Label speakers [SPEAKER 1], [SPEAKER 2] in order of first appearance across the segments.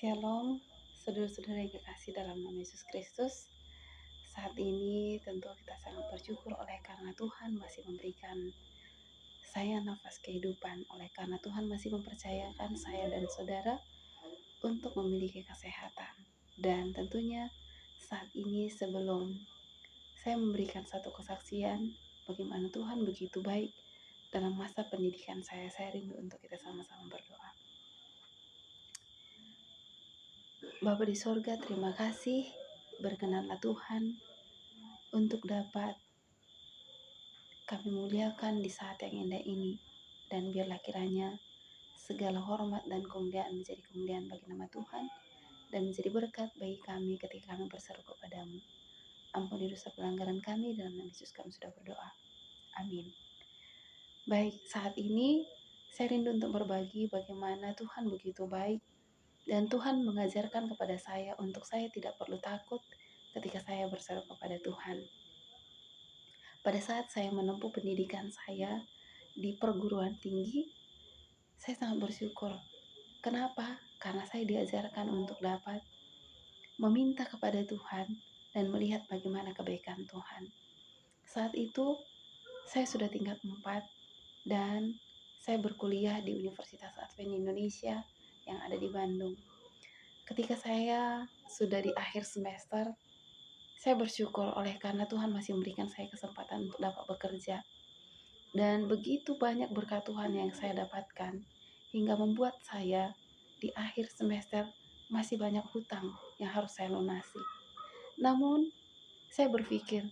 [SPEAKER 1] Shalom, saudara-saudara yang kekasih dalam nama Yesus Kristus. Saat ini tentu kita sangat bersyukur oleh karena Tuhan masih memberikan saya nafas kehidupan, oleh karena Tuhan masih mempercayakan saya dan saudara untuk memiliki kesehatan. Dan tentunya saat ini sebelum saya memberikan satu kesaksian bagaimana Tuhan begitu baik dalam masa pendidikan saya rindu untuk kita sama-sama berdoa. Bapa di sorga, terima kasih, berkenanlah Tuhan untuk dapat kami muliakan di saat yang indah ini. Dan biarlah kiranya segala hormat dan kemuliaan menjadi kemuliaan bagi nama Tuhan dan menjadi berkat bagi kami ketika kami berseru kepadamu. Ampuni dosa pelanggaran kami, dalam nama Yesus kami sudah berdoa. Amin. Baik, saat ini saya rindu untuk berbagi bagaimana Tuhan begitu baik. Dan Tuhan mengajarkan kepada saya untuk saya tidak perlu takut ketika saya berseru kepada Tuhan. Pada saat saya menempuh pendidikan saya di perguruan tinggi, saya sangat bersyukur. Kenapa? Karena saya diajarkan untuk dapat meminta kepada Tuhan dan melihat bagaimana kebaikan Tuhan. Saat itu, saya sudah tingkat 4 dan saya berkuliah di Universitas Advent Indonesia yang ada di Bandung. Ketika saya sudah di akhir semester, saya bersyukur oleh karena Tuhan masih memberikan saya kesempatan untuk dapat bekerja. Dan begitu banyak berkat Tuhan yang saya dapatkan, hingga membuat saya di akhir semester masih banyak hutang yang harus saya lunasi. Namun, saya berpikir,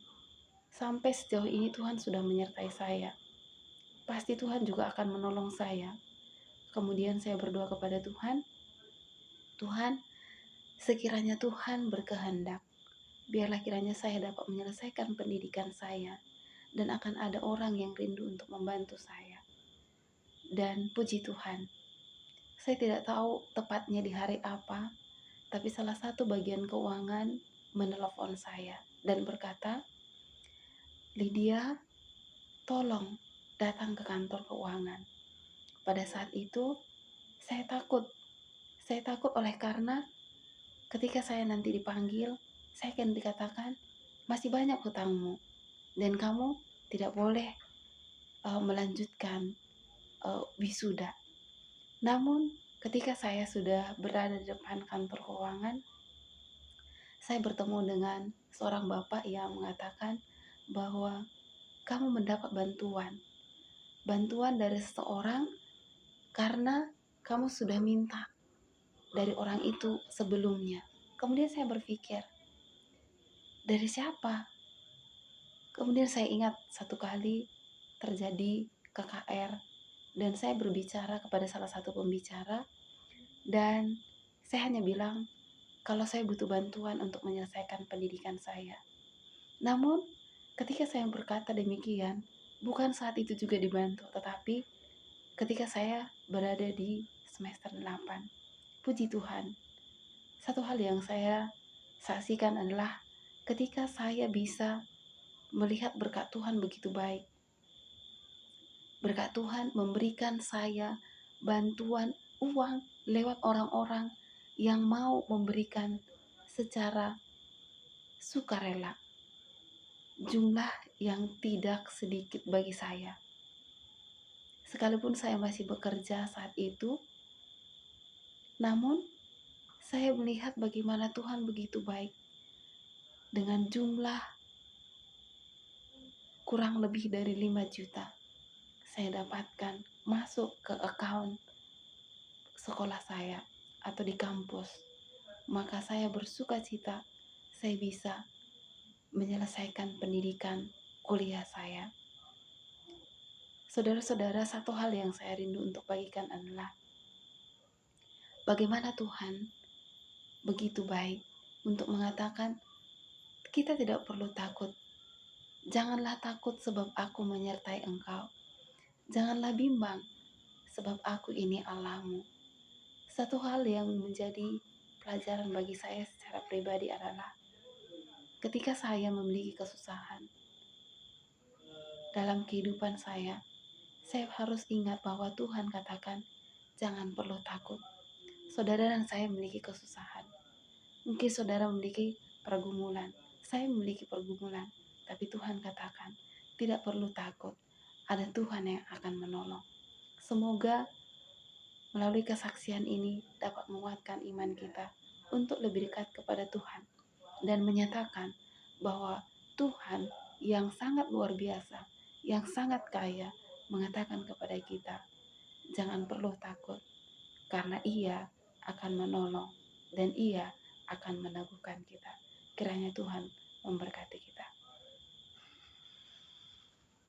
[SPEAKER 1] sampai sejauh ini Tuhan sudah menyertai saya. Pasti Tuhan juga akan menolong saya. Kemudian saya berdoa kepada Tuhan, Tuhan, sekiranya Tuhan berkehendak, biarlah kiranya saya dapat menyelesaikan pendidikan saya dan akan ada orang yang rindu untuk membantu saya. Dan puji Tuhan, saya tidak tahu tepatnya di hari apa, tapi salah satu bagian keuangan menelepon saya dan berkata, Lydia, tolong datang ke kantor keuangan. Pada saat itu, saya takut. Saya takut oleh karena ketika saya nanti dipanggil, saya akan dikatakan, masih banyak hutangmu dan kamu tidak boleh melanjutkan wisuda. Namun ketika saya sudah berada di depan kantor keuangan, saya bertemu dengan seorang bapak yang mengatakan bahwa kamu mendapat bantuan dari seseorang karena kamu sudah minta dari orang itu sebelumnya. Kemudian saya berpikir, dari siapa? Kemudian saya ingat satu kali terjadi KKR dan saya berbicara kepada salah satu pembicara dan saya hanya bilang kalau saya butuh bantuan untuk menyelesaikan pendidikan saya. Namun ketika saya berkata demikian, bukan saat itu juga dibantu, tetapi ketika saya berada di semester 8. Puji Tuhan, satu hal yang saya saksikan adalah ketika saya bisa melihat berkat Tuhan begitu baik. Berkat Tuhan memberikan saya bantuan uang lewat orang-orang yang mau memberikan secara sukarela. Jumlah yang tidak sedikit bagi saya. Sekalipun saya masih bekerja saat itu, namun saya melihat bagaimana Tuhan begitu baik. Dengan jumlah kurang lebih dari 5 juta, saya dapatkan masuk ke account sekolah saya atau di kampus. Maka saya bersuka cita, saya bisa menyelesaikan pendidikan kuliah saya. Saudara-saudara, satu hal yang saya rindu untuk bagikan adalah bagaimana Tuhan begitu baik untuk mengatakan kita tidak perlu takut. Janganlah takut sebab aku menyertai engkau. Janganlah bimbang sebab aku ini Allahmu. Satu hal yang menjadi pelajaran bagi saya secara pribadi adalah ketika saya memiliki kesusahan dalam kehidupan saya harus ingat bahwa Tuhan katakan jangan perlu takut. saudara dan saya memiliki kesusahan. Mungkin saudara memiliki pergumulan. Saya memiliki pergumulan. Tapi Tuhan katakan, tidak perlu takut. Ada Tuhan yang akan menolong. Semoga melalui kesaksian ini dapat menguatkan iman kita untuk lebih dekat kepada Tuhan dan menyatakan bahwa Tuhan yang sangat luar biasa, yang sangat kaya, mengatakan kepada kita, jangan perlu takut, karena Ia akan menolong dan Ia akan meneguhkan kita. Kiranya Tuhan memberkati kita.